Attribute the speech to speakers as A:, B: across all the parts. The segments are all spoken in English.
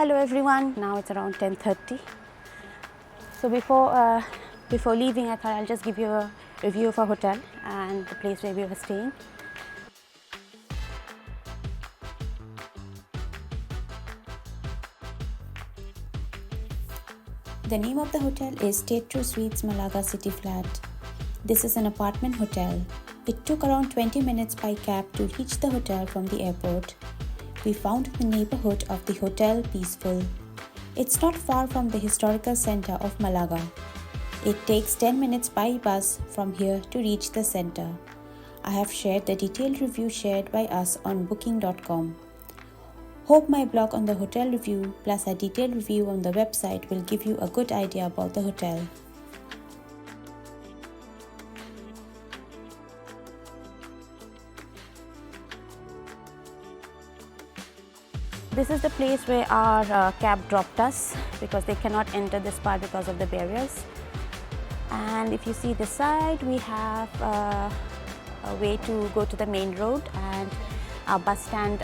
A: Hello everyone, now it's around 10:30. So before leaving, I thought I'll just give you a review of our hotel and the place where we were staying.
B: The name of the hotel is Teatro Suites Malaga City Flat. This is an apartment hotel. It took around 20 minutes by cab to reach the hotel from the airport. We found the neighborhood of the hotel peaceful. It's not far from the historical center of Malaga. It takes 10 minutes by bus from here to reach the center. I have shared the detailed review shared by us on booking.com. Hope my blog on the hotel review plus a detailed review on the website will give you a good idea about the hotel.
A: This is the place where our cab dropped us because they cannot enter this part because of the barriers. And if you see this side, we have a way to go to the main road, and our bus stand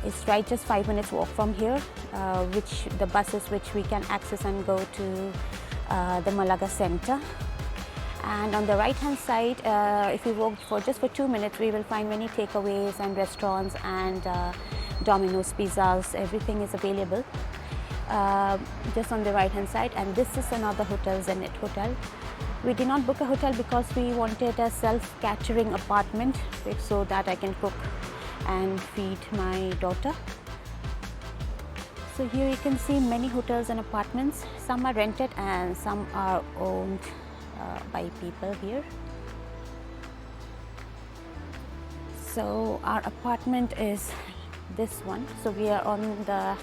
A: is right just 5 minutes walk from here, which the buses which we can access and go to the Malaga center. And on the right hand side, if we walk for 2 minutes, we will find many takeaways and restaurants and Domino's pizzas. Everything is available just on the right hand side. And this is another hotel, Zenith Hotel. We did not book a hotel because we wanted a self-catering apartment so that I can cook and feed my daughter. So here you can see many hotels and apartments. Some are rented and some are owned by people here. So our apartment is this one. So we are on the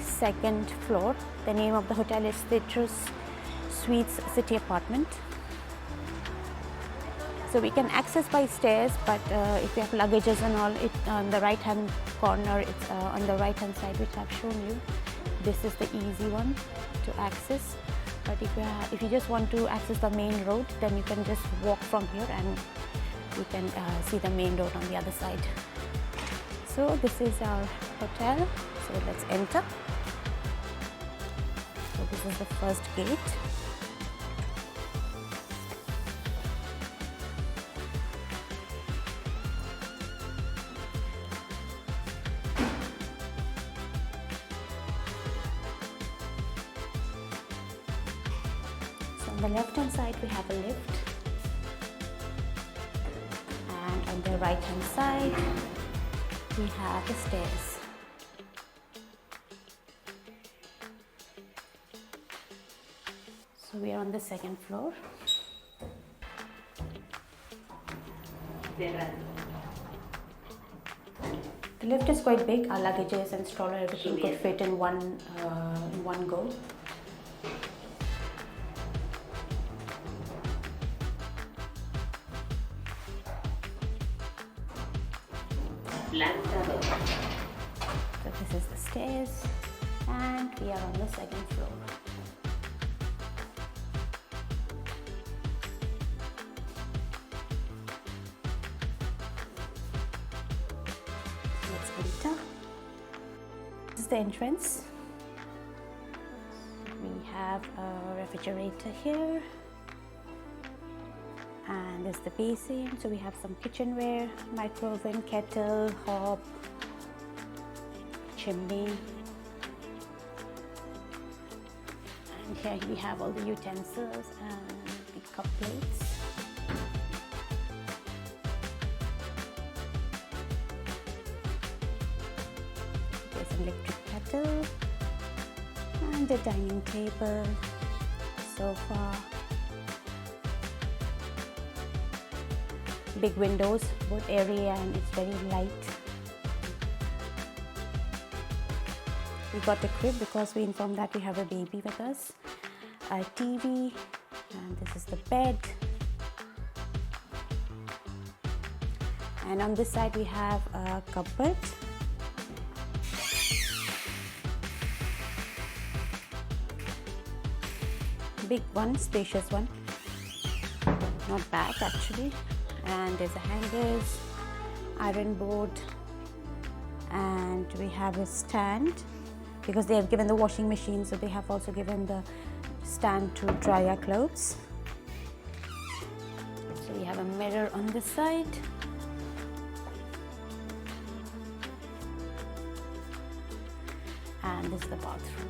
A: second floor. The name of the hotel is Teatro Suites City Apartment. So we can access by stairs, but if you have luggages and all, it on the right hand corner, it's on the right hand side, which I've shown you. This is the easy one to access. But if you just want to access the main road, then you can just walk from here and you can see the main road on the other side. So this is our hotel. So let's enter. So this is the first gate. On the left hand side we have a lift, and on the right hand side we have the stairs. So we are on the second floor. The lift is quite big. Our luggages and stroller, everything could fit in one go. So this is the stairs, and we are on the second floor. Let's enter. This is the entrance. We have a refrigerator here, and this is the basin. So we have some kitchenware, microwave, kettle, hob, chimney, and here we have all the utensils and the cup plates. There's an electric kettle and a dining table, sofa, big windows, both area, and it's very light. We got a crib because we informed that we have a baby with us, a TV, and this is the bed. And on this side we have a cupboard. Big one, spacious one, not bad actually. And there's a hangers, iron board, and we have a stand because they have given the washing machine, so they have also given the stand to dry our clothes. So we have a mirror on this side. And this is the bathroom.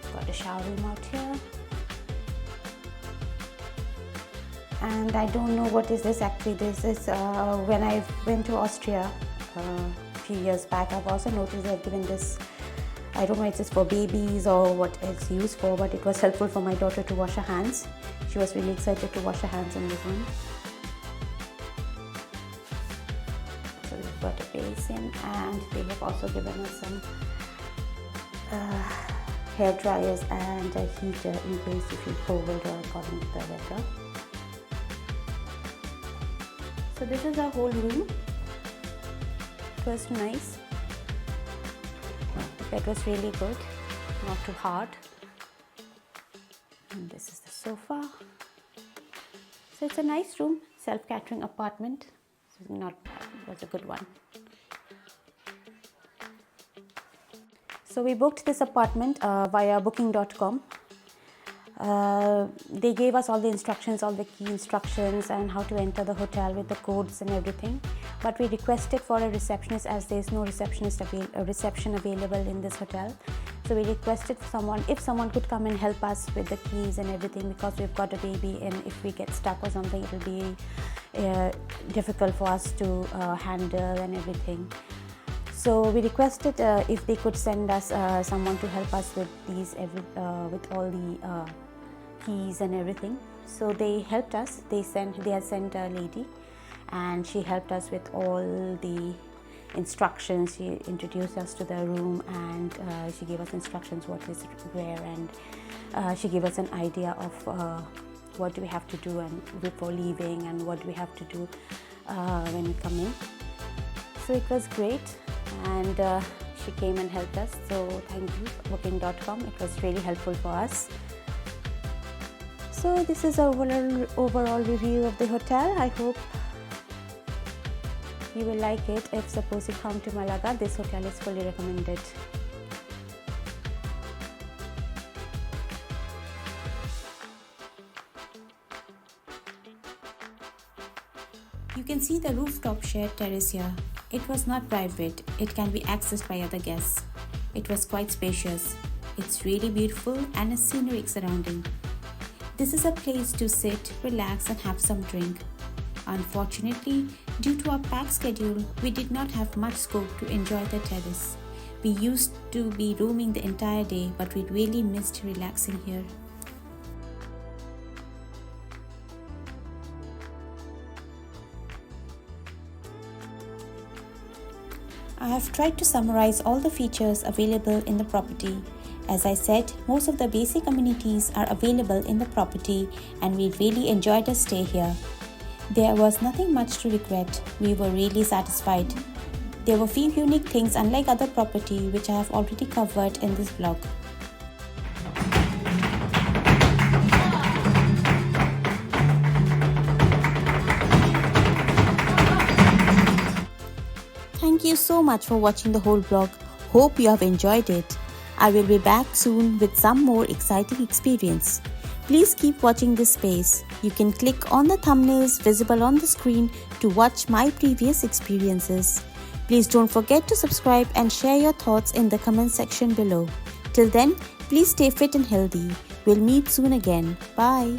A: We've got a shower room out here. And I don't know what is this actually. This is when I went to Austria a few years back, I've also noticed they've given this. I don't know if it's for babies or what it's used for, but it was helpful for my daughter to wash her hands. She was really excited to wash her hands in this one. So we've got a basin, and they have also given us some hair dryers and a heater in case if you cold or according to the weather. So this is our whole room. It was nice. The bed was really good, not too hard. And this is the sofa. So it's a nice room, self-catering apartment. Not bad, it was a good one. So we booked this apartment via booking.com. They gave us all the instructions, all the key instructions and how to enter the hotel with the codes and everything. But we requested for a receptionist as there is no reception available in this hotel. So we requested someone, if someone could come and help us with the keys and everything, because we've got a baby and if we get stuck or something, it will be difficult for us to handle and everything. So we requested if they could send us someone to help us with these, with all the keys and everything. So they helped us. They had sent a lady, and she helped us with all the instructions. She introduced us to the room, and she gave us instructions what is where, and she gave us an idea of what do we have to do and before leaving, and what do we have to do when we come in. So it was great, and she came and helped us. So thank you, booking.com. It was really helpful for us. So this is our overall review of the hotel. I hope you will like it. If suppose you come to Malaga, this hotel is fully recommended.
B: You can see the rooftop shared terrace here. It was not private, it can be accessed by other guests. It was quite spacious. It's really beautiful and a scenic surrounding. This is a place to sit, relax and have some drink. Unfortunately, due to our packed schedule, we did not have much scope to enjoy the terrace. We used to be roaming the entire day, but we really missed relaxing here. I have tried to summarize all the features available in the property. As I said, most of the basic amenities are available in the property, and we really enjoyed our stay here. There was nothing much to regret. We were really satisfied. There were few unique things unlike other property which I have already covered in this vlog. Thank you so much for watching the whole vlog. Hope you have enjoyed it. I will be back soon with some more exciting experience. Please keep watching this space. You can click on the thumbnails visible on the screen to watch my previous experiences. Please don't forget to subscribe and share your thoughts in the comment section below. Till then, please stay fit and healthy. We'll meet soon again. Bye.